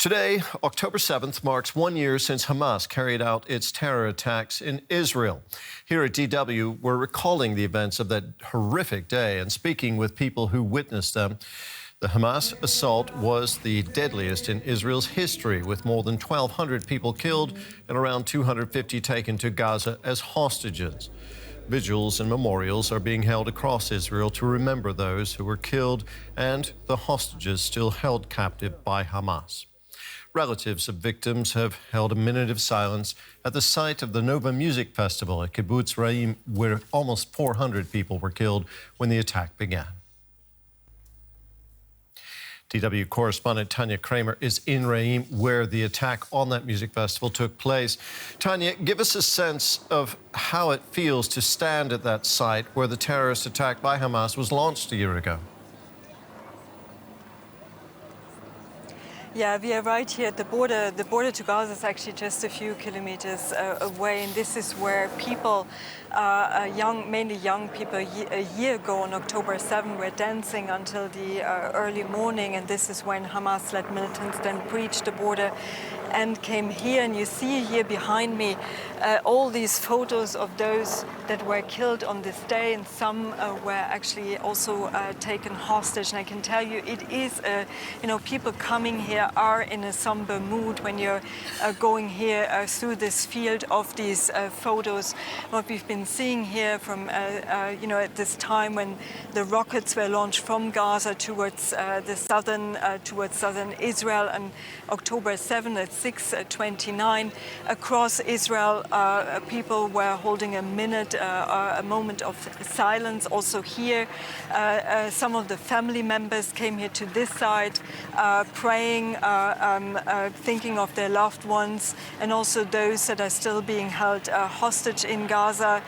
Today, October 7th, marks 1 year since Hamas carried out its terror attacks in Israel. Here at DW, we're recalling the events of that horrific day and speaking with people who witnessed them. The Hamas assault was the deadliest in Israel's history, with more than 1,200 people killed and around 250 taken to Gaza as hostages. Vigils and memorials are being held across Israel to remember those who were killed and the hostages still held captive by Hamas. Relatives of victims have held a minute of silence at the site of the Nova Music Festival at kibbutz Re'im, where almost 400 people were killed when the attack began. DW correspondent Tania Krämer is in Re'im, where the attack on that music festival took place. Tania, give us a sense of how it feels to stand at that site where the terrorist attack by Hamas was launched a year ago. Yeah, we are right here at the border. The border to Gaza is actually just a few kilometers away, and this is where people, mainly young people, a year ago on October 7 were dancing until the early morning, and this is when Hamas-led militants then breached the border and came here. And you see here behind me all these photos of those that were killed on this day, and some were actually also taken hostage. And I can tell you, it is, people coming here are in a somber mood when you're going here through this field of these photos. What we've been seeing here from, at this time when the rockets were launched from Gaza towards towards southern Israel on October 7 at 6:29 across Israel, people were holding a moment of silence. Also here, some of the family members came here to this side, praying, thinking of their loved ones, and also those that are still being held hostage in Gaza.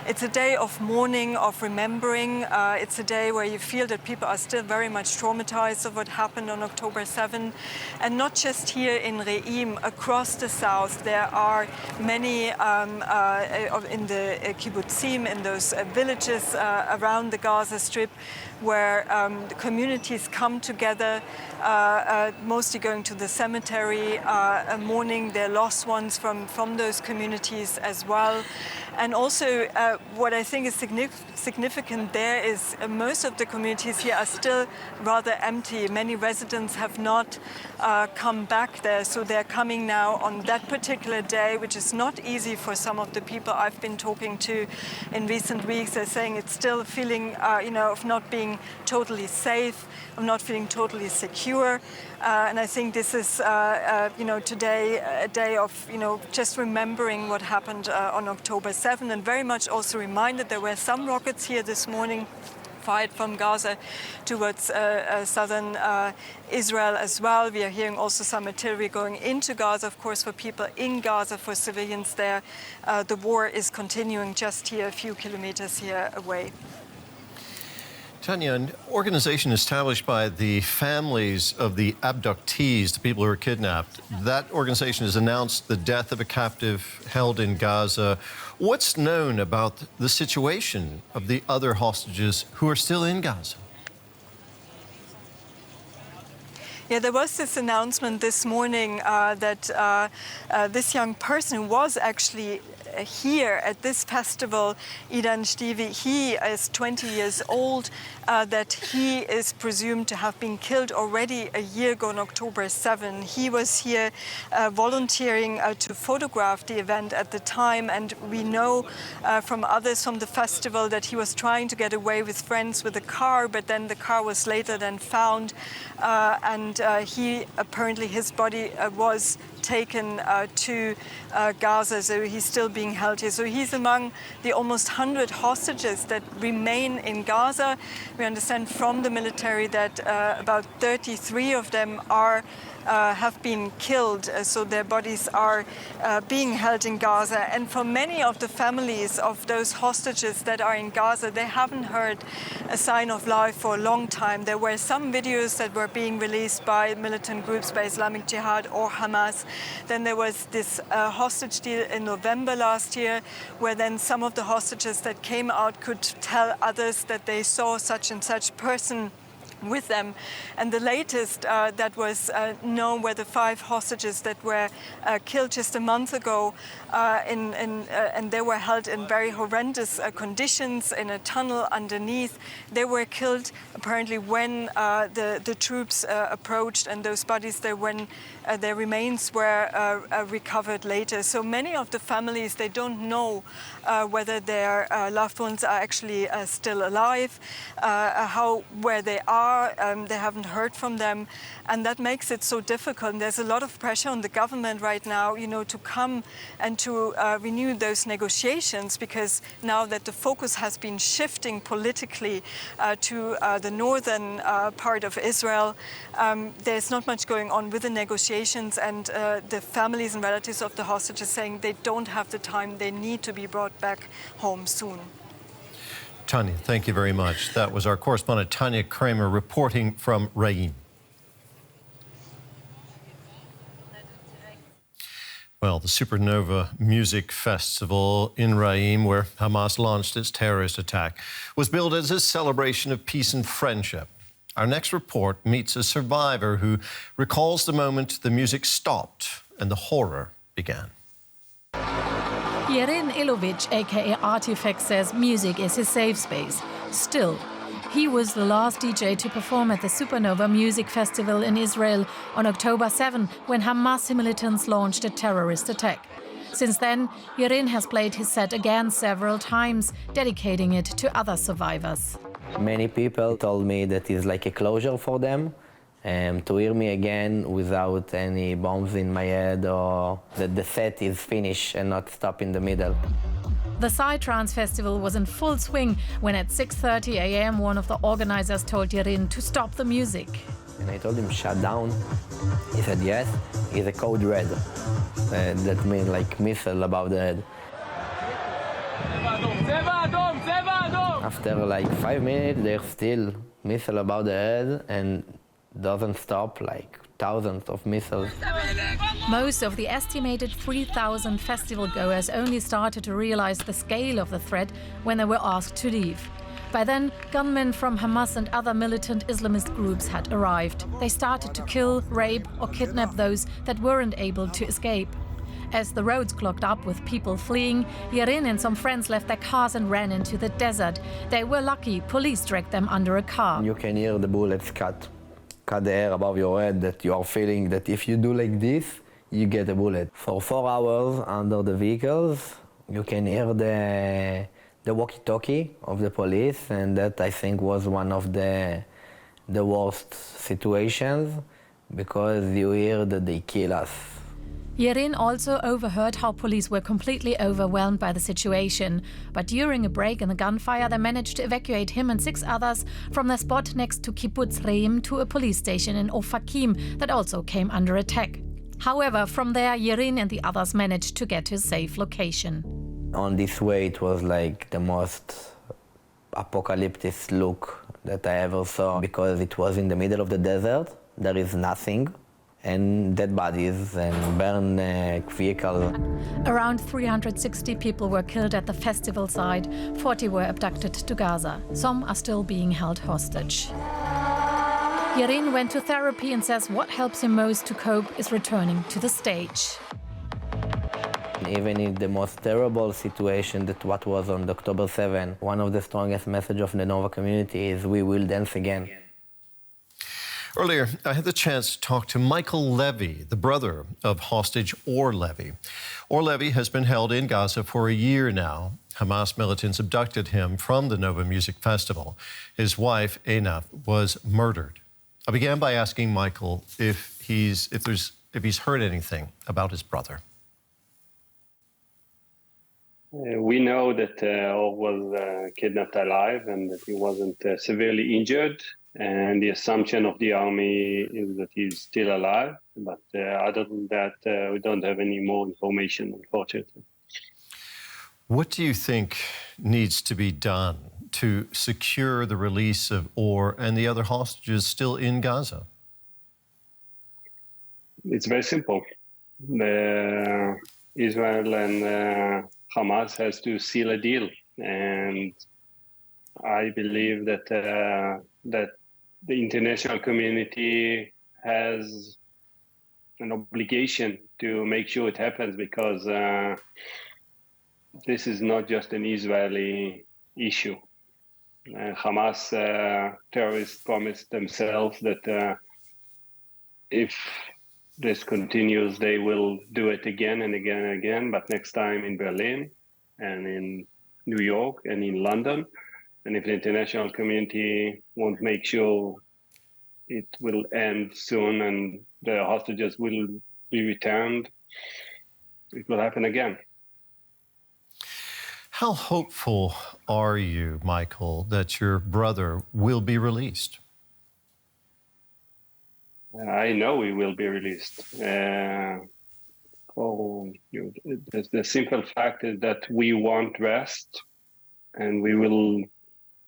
It's a day of mourning, of remembering. It's a day where you feel that people are still very much traumatized of what happened on October 7. And not just here in Re'im, across the south, there are many in the kibbutzim, in those villages around the Gaza Strip, where the communities come together, mostly going to the cemetery, mourning their lost ones from those communities as well. And also, what I think is significant there is most of the communities here are still rather empty. Many residents have not come back there, so they're coming now on that particular day, which is not easy for some of the people I've been talking to in recent weeks. They're saying it's still feeling, of not being totally safe, of not feeling totally secure. And I think this is, today a day of, just remembering what happened on October 7, and very much also reminded there were some rockets here this morning fired from Gaza towards southern Israel as well. We are hearing also some artillery going into Gaza, of course, for people in Gaza, for civilians there. The war is continuing just here, a few kilometers here away. Tania, an organization established by the families of the abductees, the people who were kidnapped, that organization has announced the death of a captive held in Gaza. What's known about the situation of the other hostages who are still in Gaza? Yeah, there was this announcement this morning that this young person who was actually here at this festival, Idan Shtivi, he is 20 years old, that he is presumed to have been killed already a year ago on October 7. He was here volunteering to photograph the event at the time, and we know from others from the festival that he was trying to get away with friends with a car, but then the car was later then found, and his body was taken to Gaza, so he's still being held here. So he's among the almost 100 hostages that remain in Gaza. We understand from the military that about 33 of them have been killed, so their bodies are being held in Gaza. And for many of the families of those hostages that are in Gaza, they haven't heard a sign of life for a long time. There were some videos that were being released by militant groups, by Islamic Jihad or Hamas. Then there was this hostage deal in November last year, where then some of the hostages that came out could tell others that they saw such and such person with them. And the latest that was known were the 5 hostages that were killed just a month ago, and they were held in very horrendous conditions in a tunnel underneath. They were killed apparently when the troops approached, and those bodies, their remains were recovered later. So many of the families, they don't know whether their loved ones are actually still alive, where they are. They haven't heard from them, and that makes it so difficult. And there's a lot of pressure on the government right now, to come and to renew those negotiations, because now that the focus has been shifting politically to the northern part of Israel, there's not much going on with the negotiations, and the families and relatives of the hostages saying they don't have the time, they need to be brought back home soon. Tania, thank you very much. That was our correspondent Tania Krämer reporting from Reim. Well, the Supernova Music Festival in Reim, where Hamas launched its terrorist attack, was billed as a celebration of peace and friendship. Our next report meets a survivor who recalls the moment the music stopped and the horror began. Yerin Ilovich, aka Artifact, says music is his safe space. Still, he was the last DJ to perform at the Supernova Music Festival in Israel on October 7, when Hamas militants launched a terrorist attack. Since then, Yerin has played his set again several times, dedicating it to other survivors. Many people told me that it's like a closure for them. To hear me again without any bombs in my head, or that the set is finished and not stop in the middle. The Psytrance Festival was in full swing when at 6:30 a.m. one of the organizers told Yerin to stop the music. And I told him, shut down. He said yes. It's a code red. That means like missile above the head. After like 5 minutes, there's still missile above the head, and doesn't stop, like thousands of missiles. Most of the estimated 3,000 festival goers only started to realize the scale of the threat when they were asked to leave. By then, gunmen from Hamas and other militant Islamist groups had arrived. They started to kill, rape or kidnap those that weren't able to escape. As the roads clogged up with people fleeing, Yerin and some friends left their cars and ran into the desert. They were lucky. Police dragged them under a car. You can hear the bullets cut the air above your head, that you are feeling that if you do like this, you get a bullet. For 4 hours under the vehicles, you can hear the walkie-talkie of the police, and that I think was one of the worst situations, because you hear that they kill us. Yerin also overheard how police were completely overwhelmed by the situation. But during a break in the gunfire, they managed to evacuate him and 6 others from the spot next to kibbutz Reim to a police station in Ofakim that also came under attack. However, from there, Yerin and the others managed to get to a safe location. On this way, it was like the most apocalyptic look that I ever saw, because it was in the middle of the desert. There is nothing. And dead bodies and burned vehicles. Around 360 people were killed at the festival site. 40 were abducted to Gaza. Some are still being held hostage. Yerin went to therapy and says what helps him most to cope is returning to the stage. Even in the most terrible situation that what was on October 7, one of the strongest messages of the Nova community is we will dance again. Earlier, I had the chance to talk to Michael Levy, the brother of hostage Or Levy. Or Levy has been held in Gaza for a year now. Hamas militants abducted him from the Nova Music Festival. His wife, Einav, was murdered. I began by asking Michael if he's heard anything about his brother. We know that Or was kidnapped alive and that he wasn't severely injured. And the assumption of the army is that he's still alive. But other than that, we don't have any more information, unfortunately. What do you think needs to be done to secure the release of Or and the other hostages still in Gaza? It's very simple. Israel and Hamas has to seal a deal. And I believe that the international community has an obligation to make sure it happens, because this is not just an Israeli issue. Hamas terrorists promised themselves that if this continues, they will do it again and again and again, but next time in Berlin and in New York and in London. And if the international community won't make sure it will end soon and the hostages will be returned, it will happen again. How hopeful are you, Michael, that your brother will be released? I know he will be released. The simple fact is that we want rest, and we will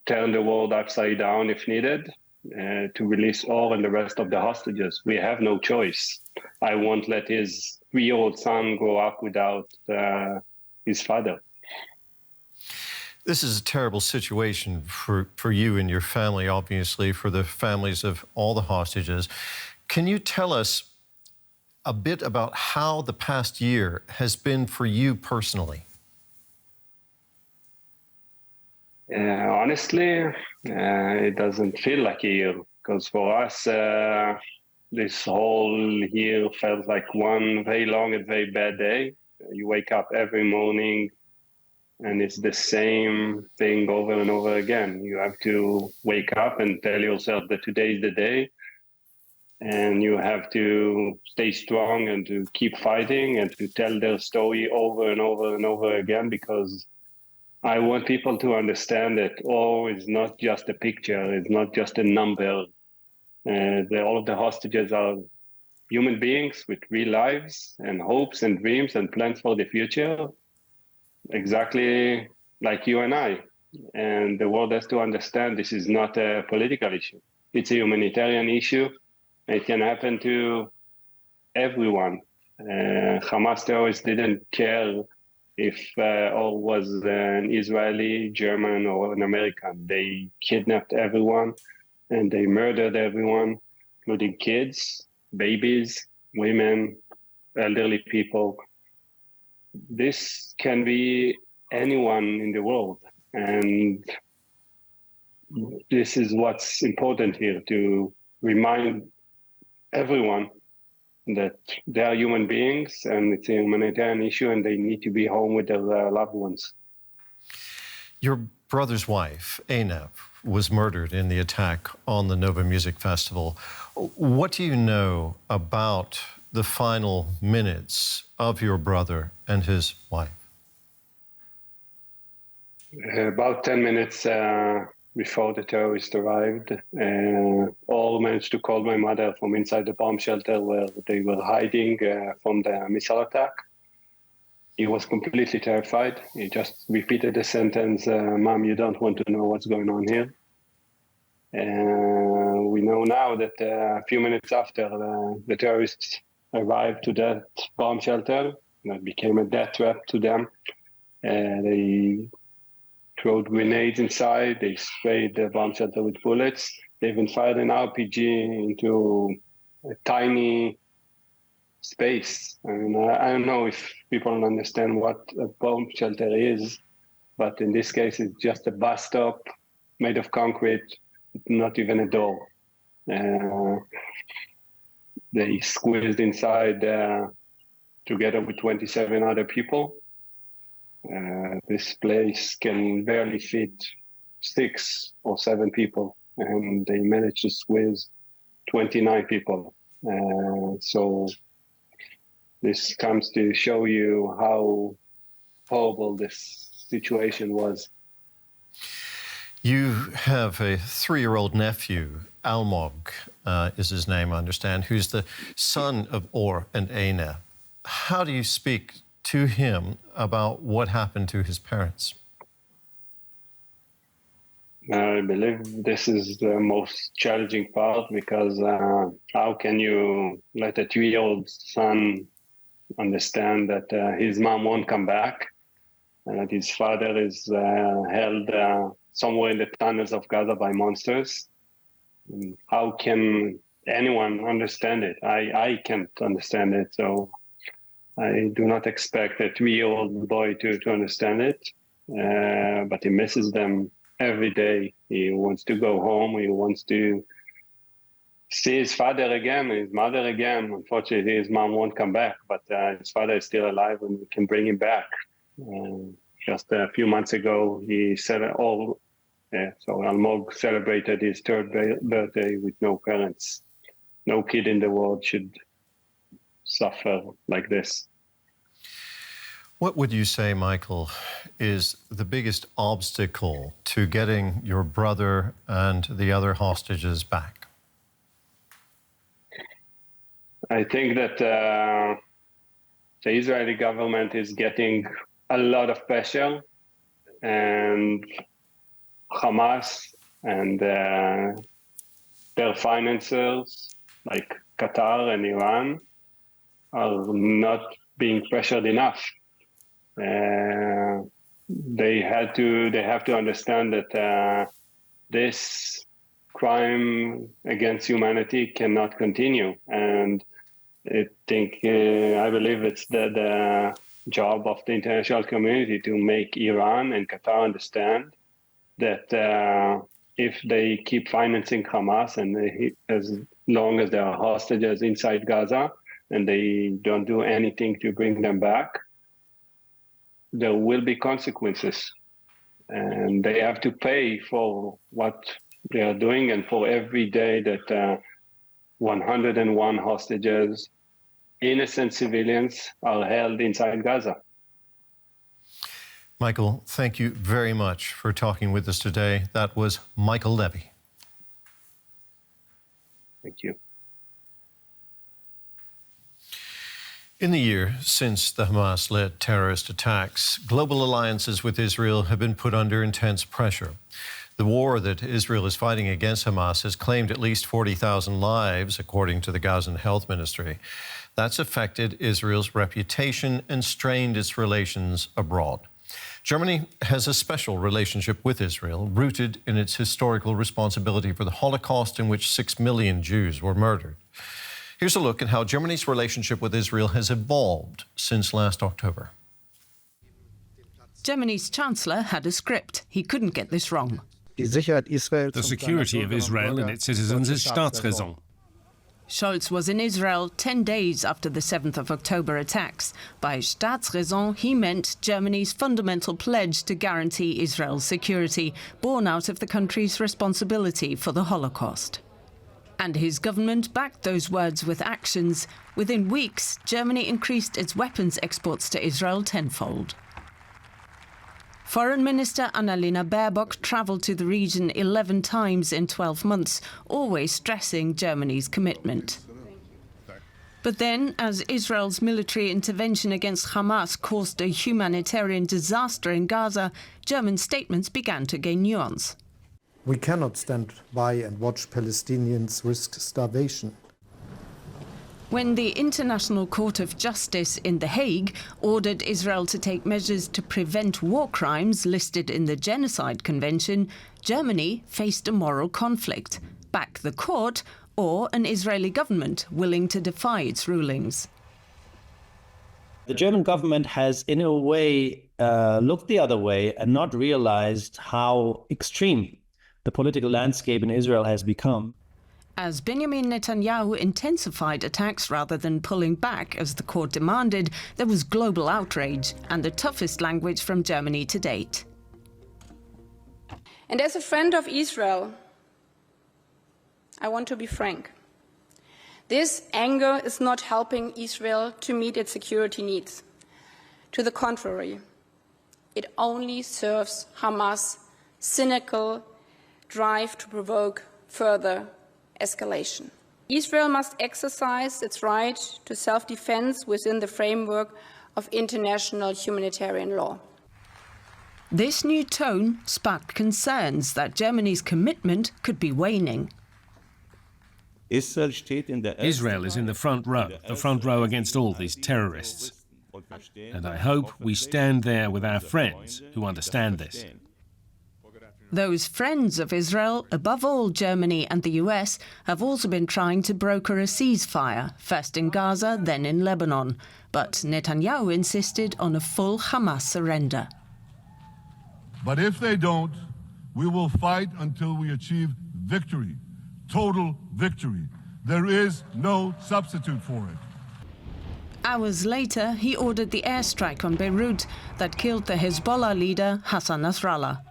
turn the world upside down if needed to release Or and the rest of the hostages. We have no choice. I won't let his 3-year-old son grow up without his father. This is a terrible situation for you and your family, obviously, for the families of all the hostages. Can you tell us a bit about how the past year has been for you personally? Honestly, it doesn't feel like a year, because for us, this whole year felt like one very long and very bad day. You wake up every morning and it's the same thing over and over again. You have to wake up and tell yourself that today is the day, and you have to stay strong and to keep fighting and to tell their story over and over and over again, because I want people to understand that Or is not just a picture, it's not just a number. All of the hostages are human beings with real lives and hopes and dreams and plans for the future, exactly like you and I. And the world has to understand this is not a political issue. It's a humanitarian issue. It can happen to everyone. Hamas terrorists didn't care if Or was an Israeli, German, or an American. They kidnapped everyone and they murdered everyone, including kids, babies, women, elderly people. This can be anyone in the world. And this is what's important here, to remind everyone that they are human beings and it's a humanitarian issue and they need to be home with their loved ones. Your brother's wife, Einav, was murdered in the attack on the Nova Music Festival. What do you know about the final minutes of your brother and his wife? About 10 minutes before the terrorists arrived, Or managed to call my mother from inside the bomb shelter where they were hiding from the missile attack. He was completely terrified. He just repeated the sentence, "Mom, you don't want to know what's going on here." We know now that a few minutes after the terrorists arrived to that bomb shelter, that became a death trap to them. They threw grenades inside. They sprayed the bomb shelter with bullets. They even fired an RPG into a tiny space. And I don't know if people understand what a bomb shelter is, but in this case, it's just a bus stop made of concrete, not even a door. They squeezed inside together with 27 other people. This place can barely fit 6 or 7 people, and they managed to squeeze 29 people. So this comes to show you how horrible this situation was. You have a 3-year-old nephew, Almog is his name, I understand, who's the son of Or and Einav. How do you speak to him about what happened to his parents? I believe this is the most challenging part, because how can you let a 3-year-old son understand that his mom won't come back and that his father is held somewhere in the tunnels of Gaza by monsters? How can anyone understand it? I can't understand it. So I do not expect a 3-year-old boy to understand it. But he misses them every day. He wants to go home. He wants to see his father again, his mother again. Unfortunately, his mom won't come back, but his father is still alive and we can bring him back. Just a few months ago, so Almog celebrated his 3rd birthday with no parents. No kid in the world should suffer like this. What would you say, Michael, is the biggest obstacle to getting your brother and the other hostages back? I think that the Israeli government is getting a lot of pressure, and Hamas and their financiers, like Qatar and Iran, are not being pressured enough. They have to understand that this crime against humanity cannot continue, and I believe it's the job of the international community to make Iran and Qatar understand that if they keep financing Hamas and as long as there are hostages inside Gaza and they don't do anything to bring them back, there will be consequences. And they have to pay for what they are doing, and for every day that 101 hostages, innocent civilians, are held inside Gaza. Michael, thank you very much for talking with us today. That was Michael Levy. Thank you. In the year since the Hamas-led terrorist attacks, global alliances with Israel have been put under intense pressure. The war that Israel is fighting against Hamas has claimed at least 40,000 lives, according to the Gazan Health Ministry. That's affected Israel's reputation and strained its relations abroad. Germany has a special relationship with Israel, rooted in its historical responsibility for the Holocaust, in which 6 million Jews were murdered. Here's a look at how Germany's relationship with Israel has evolved since last October. Germany's chancellor had a script. He couldn't get this wrong. The security of Israel and its citizens is Staatsräson. Scholz was in Israel 10 days after the 7th of October attacks. By Staatsräson, he meant Germany's fundamental pledge to guarantee Israel's security, born out of the country's responsibility for the Holocaust. And his government backed those words with actions. Within weeks, Germany increased its weapons exports to Israel tenfold. Foreign Minister Annalena Baerbock travelled to the region 11 times in 12 months, always stressing Germany's commitment. But then, as Israel's military intervention against Hamas caused a humanitarian disaster in Gaza, German statements began to gain nuance. We cannot stand by and watch Palestinians risk starvation. When the International Court of Justice in The Hague ordered Israel to take measures to prevent war crimes listed in the Genocide Convention, Germany faced a moral conflict: back the court or an Israeli government willing to defy its rulings. The German government has, in a way, looked the other way and not realized how extreme the political landscape in Israel has become. As Benjamin Netanyahu intensified attacks rather than pulling back as the court demanded, there was global outrage and the toughest language from Germany to date. And as a friend of Israel, I want to be frank. This anger is not helping Israel to meet its security needs. To the contrary, it only serves Hamas' cynical drive to provoke further escalation. Israel must exercise its right to self-defense within the framework of international humanitarian law. This new tone sparked concerns that Germany's commitment could be waning. Israel is in the front row against all these terrorists. And I hope we stand there with our friends who understand this. Those friends of Israel, above all Germany and the US, have also been trying to broker a ceasefire, first in Gaza, then in Lebanon. But Netanyahu insisted on a full Hamas surrender. But if they don't, we will fight until we achieve victory, total victory. There is no substitute for it. Hours later, he ordered the airstrike on Beirut that killed the Hezbollah leader Hassan Nasrallah.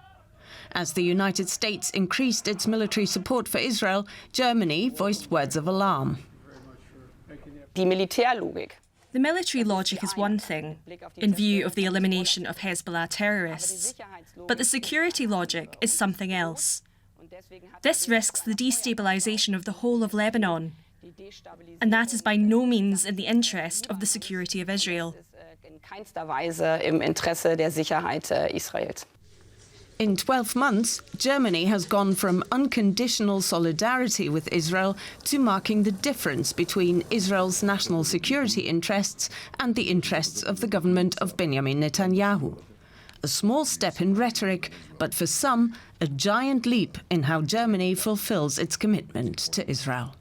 As the United States increased its military support for Israel, Germany voiced words of alarm. The military logic is one thing, in view of the elimination of Hezbollah terrorists, but the security logic is something else. This risks the destabilization of the whole of Lebanon, and that is by no means in the interest of the security of Israel. In 12 months, Germany has gone from unconditional solidarity with Israel to marking the difference between Israel's national security interests and the interests of the government of Benjamin Netanyahu. A small step in rhetoric, but for some, a giant leap in how Germany fulfills its commitment to Israel.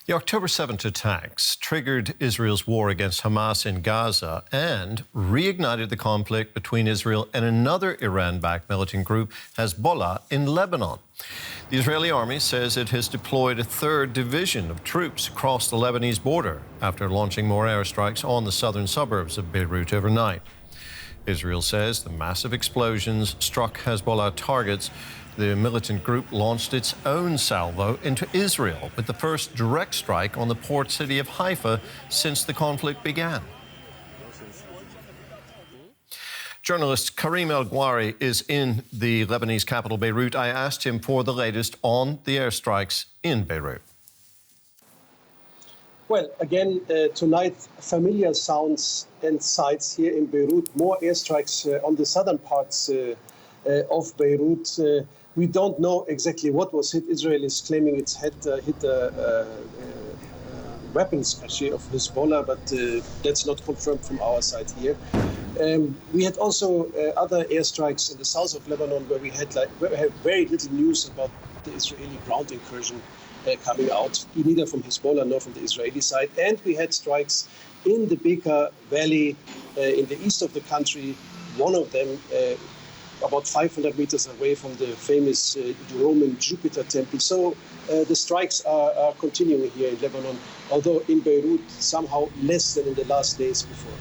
The October 7th attacks triggered Israel's war against Hamas in Gaza and reignited the conflict between Israel and another Iran-backed militant group, Hezbollah, in Lebanon. The Israeli army says it has deployed a third division of troops across the Lebanese border after launching more airstrikes on the southern suburbs of Beirut overnight. Israel says the massive explosions struck Hezbollah targets. The militant group launched its own salvo into Israel with the first direct strike on the port city of Haifa since the conflict began. Journalist Karim El-Gouari is in the Lebanese capital, Beirut. I asked him for the latest on the airstrikes in Beirut. Well, again, tonight, familiar sounds and sights here in Beirut. More airstrikes on the southern parts of Beirut. We don't know exactly what was hit. Israel is claiming it's hit a weapons cache of Hezbollah, but that's not confirmed from our side here. We had also other airstrikes in the south of Lebanon where we had very little news about the Israeli ground incursion coming out, neither from Hezbollah nor from the Israeli side. And we had strikes in the Bekaa Valley in the east of the country, one of them about 500 meters away from the famous Roman Jupiter temple. So the strikes are continuing here in Lebanon, although in Beirut somehow less than in the last days before.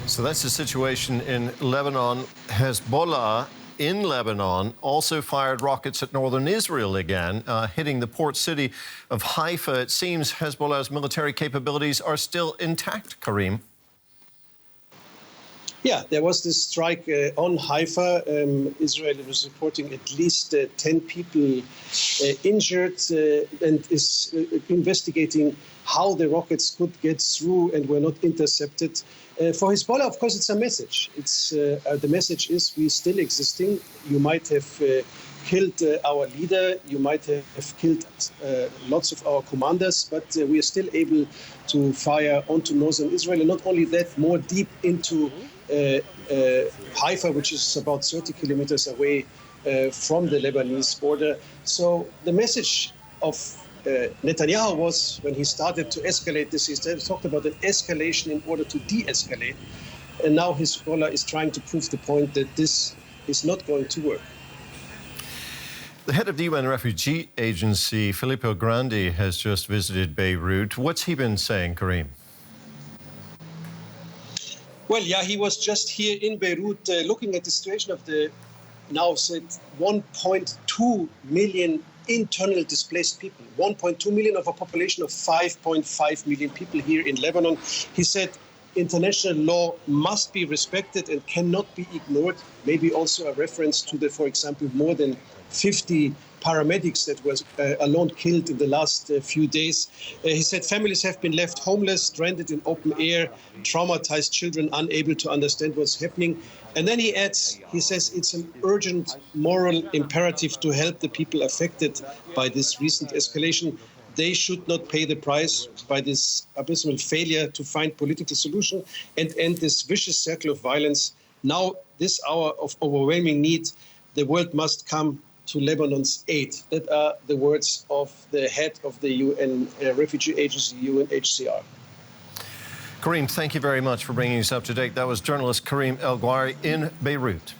So that's the situation in Lebanon. Hezbollah in Lebanon also fired rockets at northern Israel again, hitting the port city of Haifa. It seems Hezbollah's military capabilities are still intact, Karim. Yeah, there was this strike on Haifa. Israel was reporting at least 10 people injured and is investigating how the rockets could get through and were not intercepted. For Hezbollah, of course, it's a message. The message is we're still existing. You might have killed our leader. You might have killed lots of our commanders, but we are still able to fire onto northern Israel. And not only that, more deep into Haifa, which is about 30 kilometers away from the Lebanese border. So the message of Netanyahu was, when he started to escalate this, he talked about an escalation in order to de-escalate. And now Hezbollah is trying to prove the point that this is not going to work. The head of the UN Refugee Agency, Filippo Grandi, has just visited Beirut. What's he been saying, Karim? Well, yeah, he was just here in Beirut looking at the situation of the now said 1.2 million internal displaced people, 1.2 million of a population of 5.5 million people here in Lebanon. He said international law must be respected and cannot be ignored. Maybe also a reference to the, for example, more than 50 paramedics that were alone killed in the last few days. He said families have been left homeless, stranded in open air, traumatized children unable to understand what's happening. And then he adds, he says it's an urgent moral imperative to help the people affected by this recent escalation. They should not pay the price by this abysmal failure to find political solution and end this vicious circle of violence Now, this hour of overwhelming need, the world must come to Lebanon's aid. That are the words of the head of the UN Refugee Agency, UNHCR. Karim, thank you very much for bringing us up to date. That was journalist Karim El Gouari in Beirut.